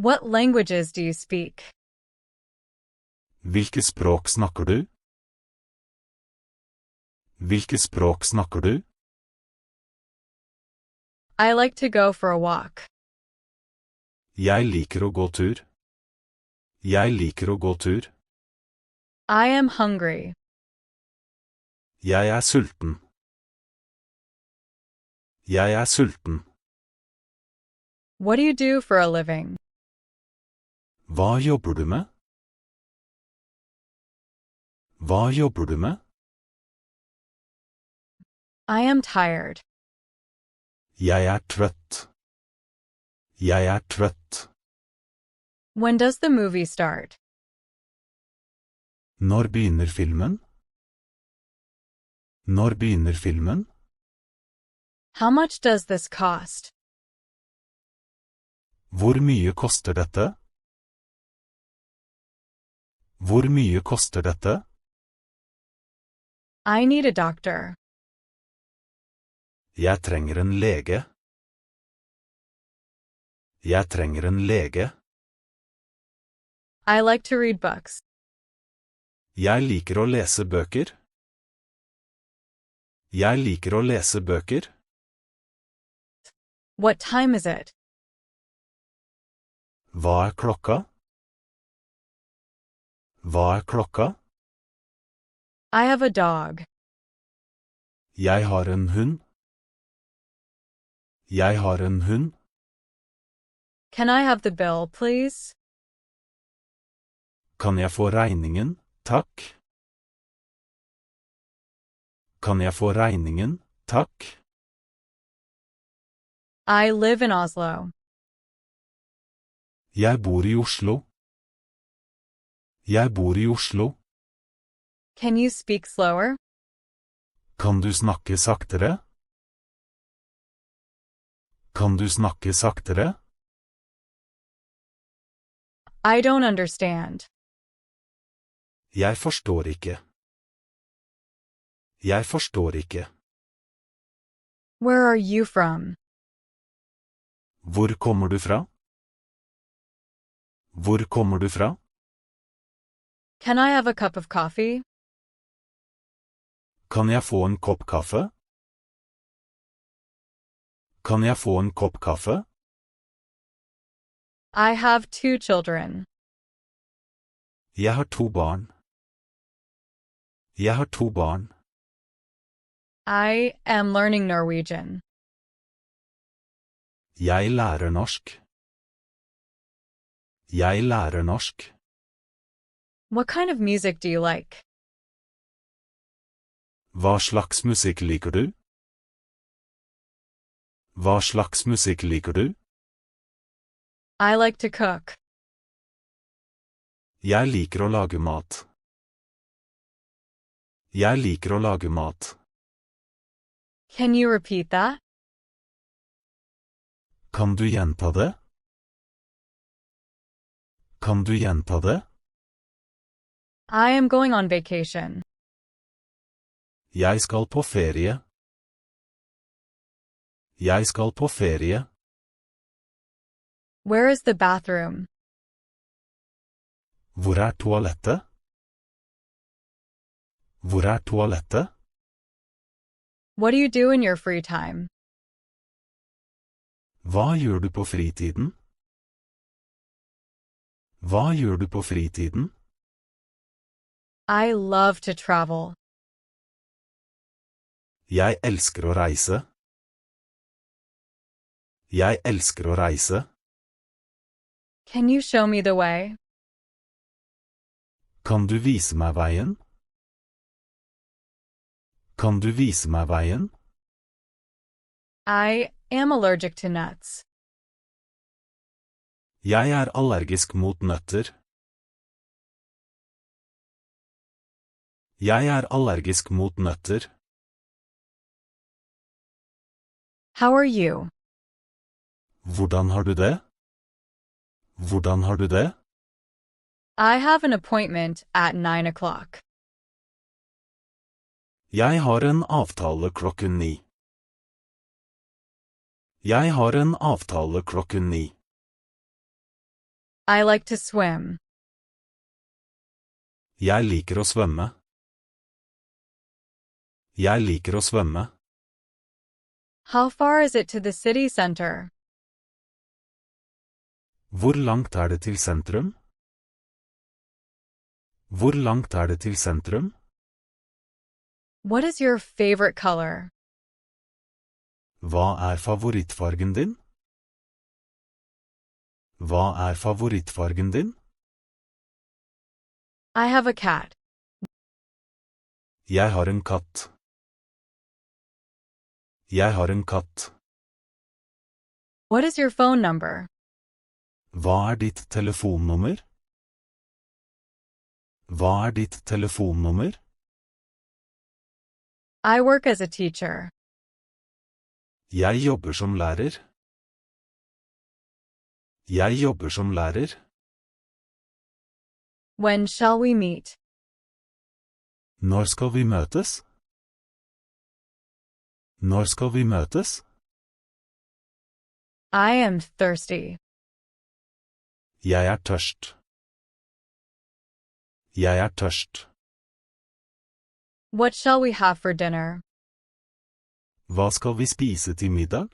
What languages do you speak? Hvilke språk snakker du? Hvilke språk snakker du? I like to go for a walk. Jeg liker å gå tur. Jeg liker å gå tur. I am hungry. Jeg er sulten. Jeg er sulten. What do you do for a living? Hva jobber du med? Hva jobber du med? I am tired. Jeg er trøtt. Jeg er trøtt. When does the movie start? Når begynner filmen? Når begynner filmen? How much does this cost? Hvor mye koster dette? Hvor mye koster dette? I need a doctor. Jeg trenger en lege. Jeg trenger en lege. I like to read books. Jeg liker å lese bøker. Jeg liker å lese bøker. What time is it? Hva er klokka? Hva er klokka? I have a dog. Jeg har en hund. Jeg har en hund. Can I have the bill, please? Kan jeg få regningen, takk? Kan jeg få regningen, takk? I live in Oslo. Jeg bor i Oslo. Jeg bor i Oslo. Can you speak slower? Kan du snakke saktere? Kan du snakke saktere? I don't understand. Jeg forstår ikke. Jeg forstår ikke. Where are you from? Hvor kommer du fra? Hvor kommer du fra? Can I have a cup of coffee? Kan jeg få en kopp kaffe? Kan jeg få en kopp kaffe? I have 2 children. Jeg har 2 barn. Jeg har 2 barn. I am learning Norwegian. Jeg lærer norsk. Jeg lærer norsk. What kind of music do you like? Hva slags musikk liker du? Hva slags musikk liker du? I like to cook. Jeg liker å lage mat. Jeg liker å lage mat. Can you repeat that? Kan du gjenta det? Kan du gjenta det? I am going on vacation. Jeg skal på ferie. Jeg skal på ferie. Where is the bathroom? Hvor er toalettet? Hvor er toalettet? What do you do in your free time? Hva gjør du på fritiden? Hva gjør du på fritiden? I love to travel. Jeg elsker å reise. Jeg elsker å reise. Can you show me the way? Kan du vise meg veien? Kan du vise meg veien? I am allergic to nuts. Jeg er allergisk mot nøtter. Jeg er allergisk mot nøtter. How are you? Hvordan har du det? Hvordan har du det? I have an appointment at 9 o'clock. Jeg har en avtale klokken 9. Jeg har en avtale klokken 9. I like to swim. Jeg liker å svømme. Jeg liker å svømme. How far is it to the city center? Hvor langt er det til sentrum? Hvor langt er det til sentrum? What is your favorite color? Hva er favorittfargen din? Hva er favorittfargen din? I have a cat. Jeg har en katt. Jeg har en katt. What is your phone number? Hva er ditt telefonnummer? Hva er ditt telefonnummer? I work as a teacher. Jeg jobber som lærer. Jeg jobber som lærer. When shall we meet? Når skal vi møtes? Når skal vi møtes? I am thirsty. Jeg er tørst. Jeg er tørst. What shall we have for dinner? Hva skal vi spise til middag?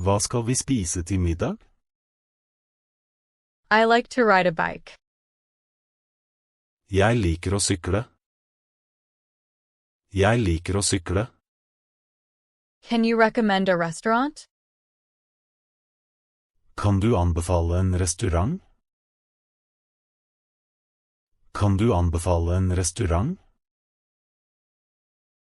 Hva skal vi spise til middag? I like to ride a bike. Jeg liker å sykle. Jeg liker å sykle. Can you recommend a restaurant? Kan du anbefale en restaurant? Kan du anbefale en restaurant?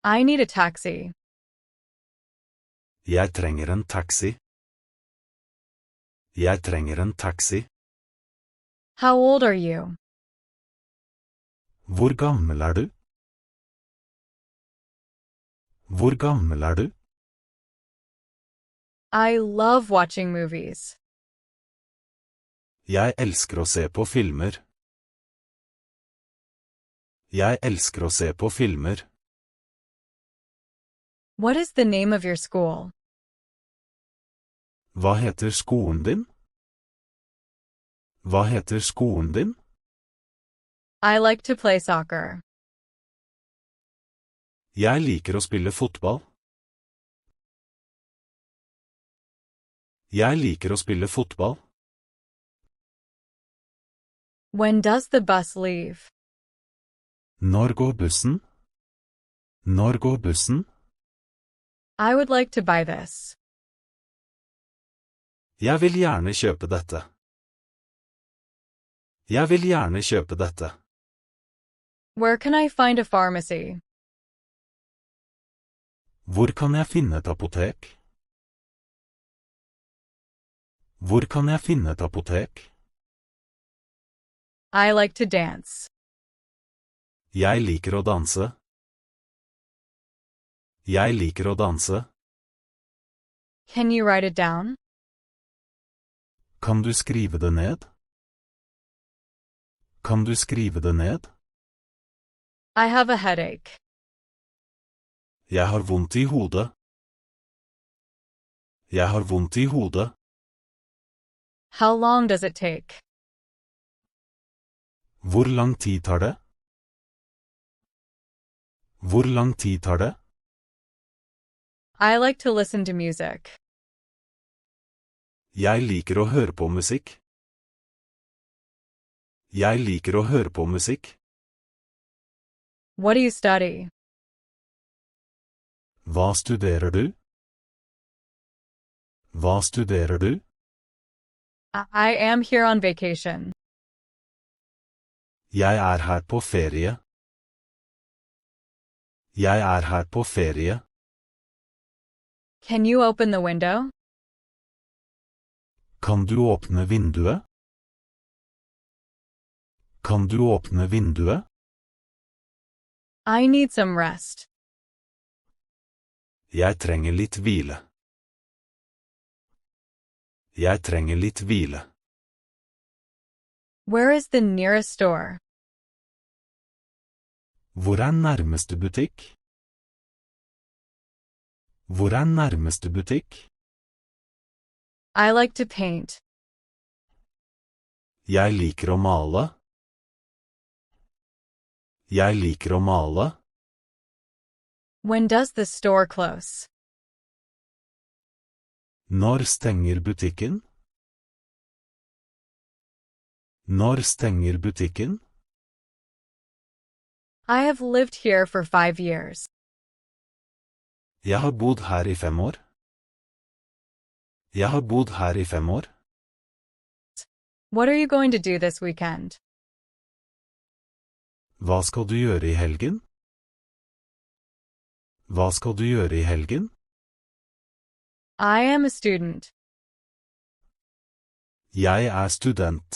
I need a taxi. Jeg trenger en taxi. Jeg trenger en taxi. How old are you? Hvor gammel er du? Hvor gammel er du? I love watching movies. Jeg elsker å se på filmer. Jeg elsker å se på filmer. What is the name of your school? Hva heter skolen din? Hva heter skolen din? I like to play soccer. Jeg liker å spille fotball. Jeg liker å spille fotball. When does the bus leave? Når går bussen? Når går bussen? I would like to buy this. Jeg vil gjerne kjøpe dette. Jeg vil gjerne kjøpe dette. Where can I find a pharmacy? Hvor kan jeg finne et apotek? Hvor kan jeg finne et apotek? I like to dance. Jeg liker å danse. Jeg liker å danse. Can you write it down? Kan du skrive det ned? Kan du skrive det ned? I have a headache. Jeg har vondt i hodet. Jeg har vondt i hodet. How long does it take? Hvor lang tid tar det? Hvor lang tid tar det? I like to listen to music. Jeg liker å høre på musikk. Jeg liker å høre på musikk. What do you study? Hva studerer du? Hva studerer du? I am here on vacation. Jeg er her på ferie. Jeg er her på ferie. Can you open the window? Kan du åpne vinduet? Kan du åpne vinduet? I need some rest. Jeg trenger litt hvile. Jeg trenger litt hvile. Where is the nearest store? Hvor er nærmeste butikk? Hvor er nærmeste butikk? I like to paint. Jeg liker å male. Jeg liker å male. When does the store close? Når stenger butikken? Når stenger butikken? I have lived here for 5 years. Jeg har bodd her i 5 år. Jeg har bodd her i 5 år. What are you going to do this weekend? Hva skal du gjøre i helgen? Hva skal du gjøre i helgen? I am a student. Jeg er student.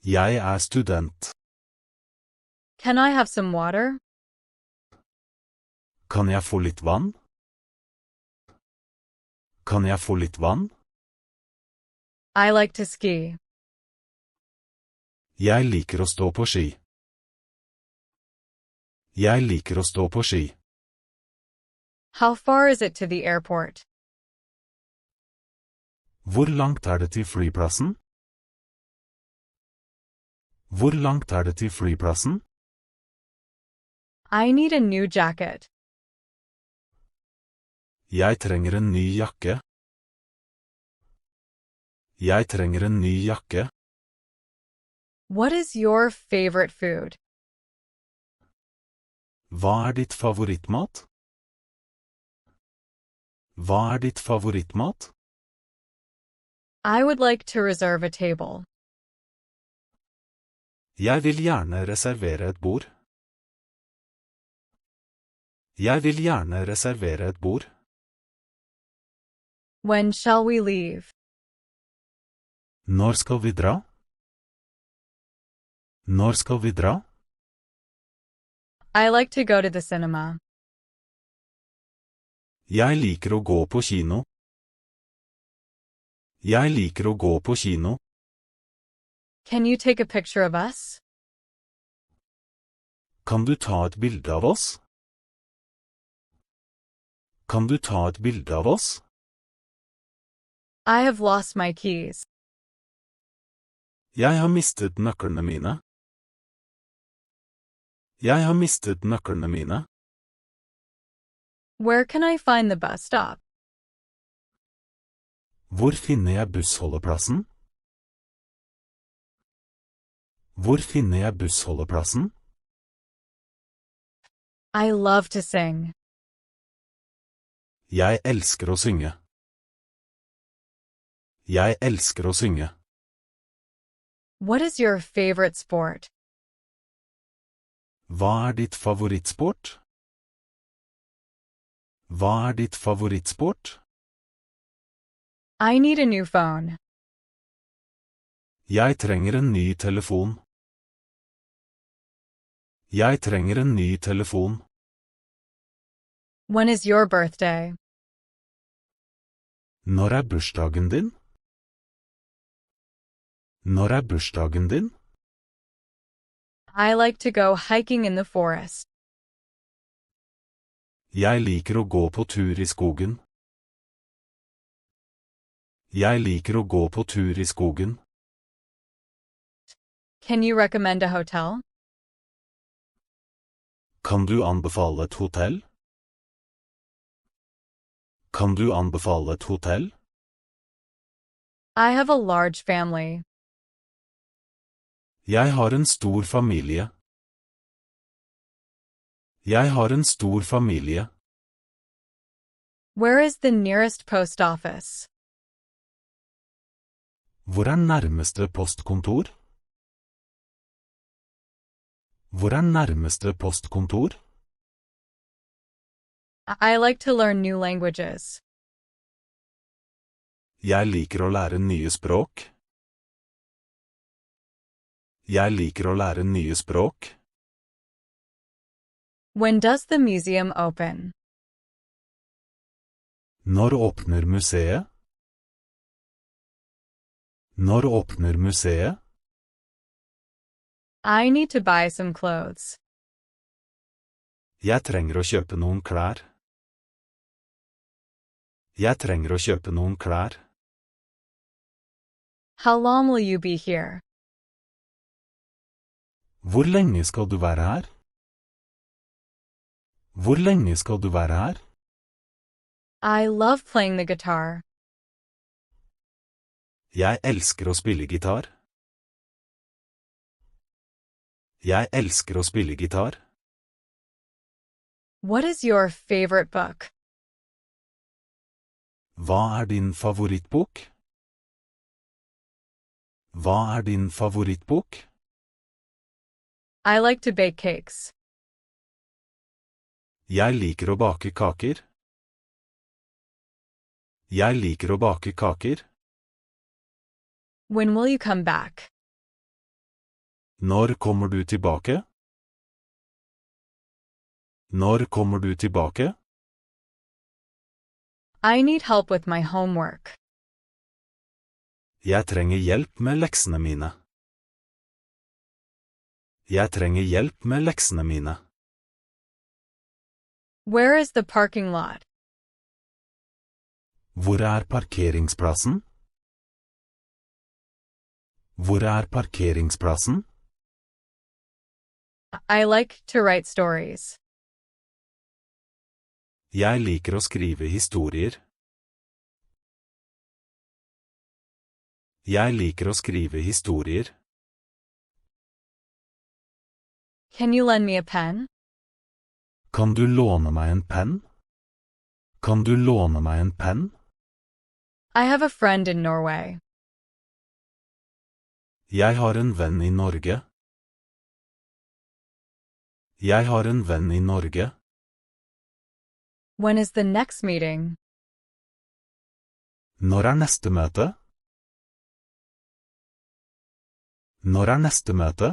Jeg er student. Can I have some water? Kan jeg få litt vann? Kan jeg få litt vann? I like to ski. Jeg liker å stå på ski. Jeg liker å stå på ski. How far is it to the airport? Hvor langt er det til flyplassen? Hvor langt er det til flyplassen? I need a new jacket. Jeg trenger en ny jakke. Jeg trenger en ny jakke. What is your favorite food? Hva er ditt favorittmat? Hva er ditt favorittmat? I would like to reserve a table. Jeg vil gjerne reservere et bord. Jeg vil gjerne reservere et bord. When shall we leave? Når skal vi dra? Når skal vi dra? I like to go to the cinema. Jeg liker å gå på kino. Jeg liker å gå på kino. Can you take a picture of us? Kan du ta et bilde av oss? Kan du ta et bilde av oss? I have lost my keys. Jeg har mistet nøklene mine. Jeg har mistet nøklene mine. Where can I find the bus stop? Hvor finner jeg bussholdeplassen? Hvor finner jeg bussholdeplassen? I love to sing. Jeg elsker å synge. Jeg elsker å synge. What is your favorite sport? Hva er ditt favorittsport? Hva er ditt favorittsport? I need a new phone. Jeg trenger en ny telefon. Jeg trenger en ny telefon. When is your birthday? Når er bursdagen din? Når er bursdagen din? I like to go hiking in the forest. Jeg liker å gå på tur i skogen. Jeg liker å gå på tur i skogen. Can you recommend a hotel? Kan du anbefale et hotell? Kan du anbefale et hotell? I have a large family. Jeg har en stor familie. Jeg har en stor familie. Where is the nearest post office? Hvor er nærmeste postkontor? Hvor er nærmeste postkontor? I like to learn new languages. Jeg liker å lære nye språk. Jeg liker å lære nye språk. When does the museum open? Når åpner museet? Når åpner museet? I need to buy some clothes. Jeg trenger å kjøpe noen klær. Jeg trenger å kjøpe noen klær. How long will you be here? Hvor lenge skal du være her? Hvor lenge skal du være her? I love playing the guitar. Jeg elsker å spille gitar. Jeg elsker å spille gitar. What is your favorite book? Hva er din favorittbok? Hva er din favorittbok? I like to bake cakes. Jeg liker å bake kaker. Jeg liker å bake kaker. When will you come back? Når kommer du tilbake? Når kommer du tilbake? I need help with my homework. Jeg trenger hjelp med leksene mine. Jeg trenger hjelp med leksene mine. Where is the parking lot? Hvor er parkeringsplassen? Hvor er parkeringsplassen? I like to write stories. Jeg liker å skrive historier. Jeg liker å skrive historier. Can you lend me a pen? Kan du låne meg en penn? Kan du låne meg en penn? I have a friend in Norway. Jeg har en venn i Norge. Jeg har en venn i Norge. When is the next meeting? Når er neste møte? Når er neste møte?